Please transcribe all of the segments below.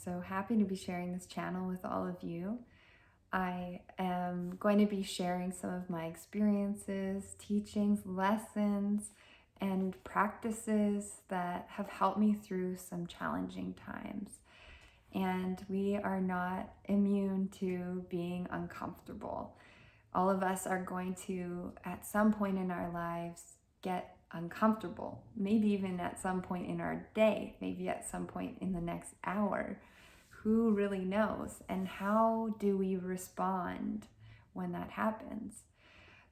so happy to be sharing this channel with all of you. I am going to be sharing some of my experiences, teachings, lessons, and practices that have helped me through some challenging times. And we are not immune to being uncomfortable. All of us are going to, at some point in our lives, get uncomfortable, maybe even at some point in our day, maybe at some point in the next hour. Who really knows? And how do we respond when that happens?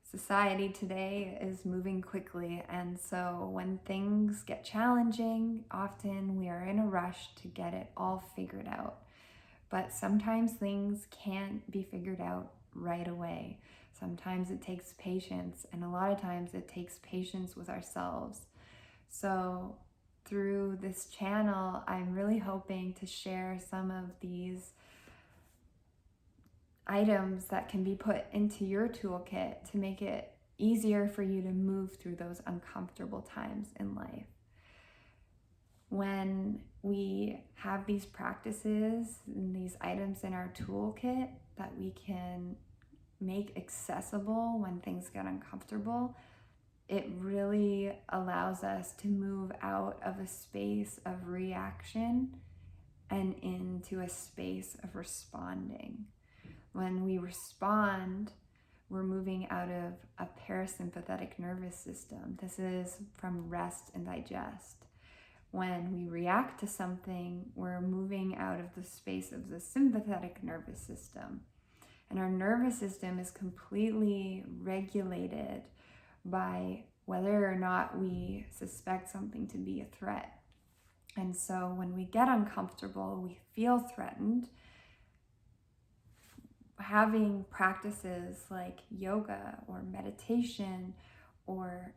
Society today is moving quickly, and so when things get challenging, often we are in a rush to get it all figured out. But sometimes things can't be figured out right away. Sometimes it takes patience, and a lot of times it takes patience with ourselves. So through this channel, I'm really hoping to share some of these items that can be put into your toolkit to make it easier for you to move through those uncomfortable times in life. When we have these practices and these items in our toolkit that we can make accessible when things get uncomfortable, it really allows us to move out of a space of reaction and into a space of responding. When we respond, we're moving out of a parasympathetic nervous system. This is from rest and digest. When we react to something, we're moving out of the space of the sympathetic nervous system. And our nervous system is completely regulated by whether or not we suspect something to be a threat. And so when we get uncomfortable, we feel threatened, having practices like yoga or meditation or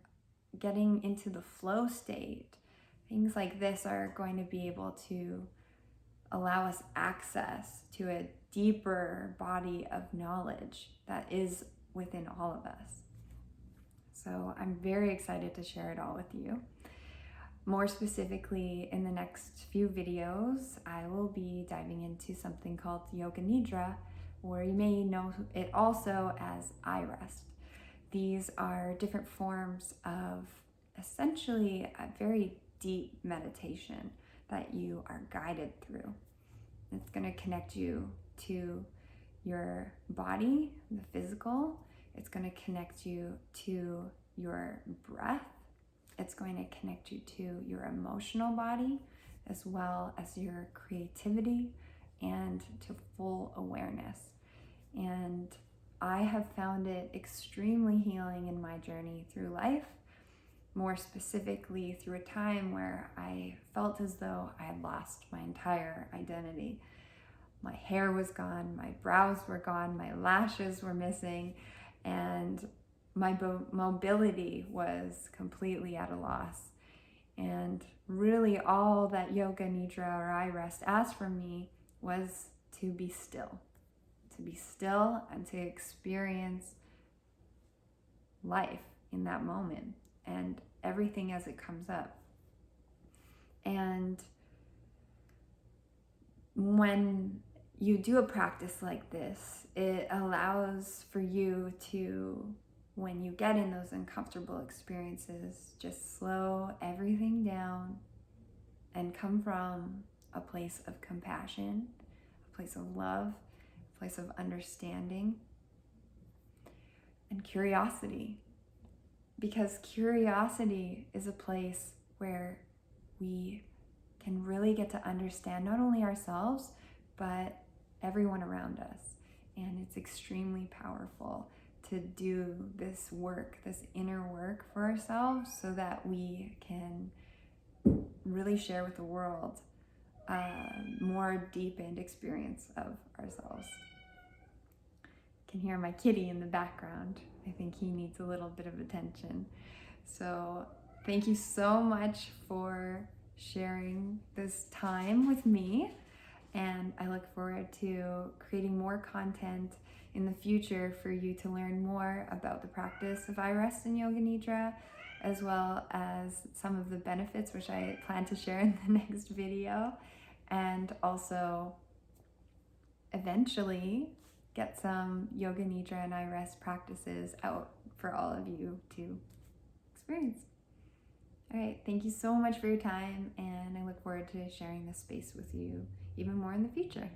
getting into the flow state, things like this are going to be able to allow us access to a deeper body of knowledge that is within all of us. So I'm very excited to share it all with you. More specifically, in the next few videos, I will be diving into something called Yoga Nidra, or you may know it also as eye rest. These are different forms of essentially a very deep meditation that you are guided through. It's going to connect you to your body, the physical. It's going to connect you to your breath. It's going to connect you to your emotional body, as well as your creativity and to full awareness. And I have found it extremely healing in my journey through life, more specifically through a time where I felt as though I had lost my entire identity. My hair was gone, my brows were gone, my lashes were missing, and my mobility was completely at a loss. And really all that Yoga Nidra or eye rest asked from me was to be still and to experience life in that moment and everything as it comes up. And when you do a practice like this, it allows for you to, when you get in those uncomfortable experiences, just slow everything down and come from a place of compassion, a place of love, a place of understanding, and curiosity. Because curiosity is a place where we can really get to understand not only ourselves, but everyone around us. And it's extremely powerful to do this work, this inner work for ourselves, so that we can really share with the world a more deepened experience of ourselves. You can hear my kitty in the background. I think he needs a little bit of attention. So thank you so much for sharing this time with me. And I look forward to creating more content in the future for you to learn more about the practice of eye rest and Yoga Nidra, as well as some of the benefits, which I plan to share in the next video. and also eventually get some Yoga Nidra and I Rest practices out for all of you to experience. All right, thank you so much for your time, and I look forward to sharing this space with you even more in the future.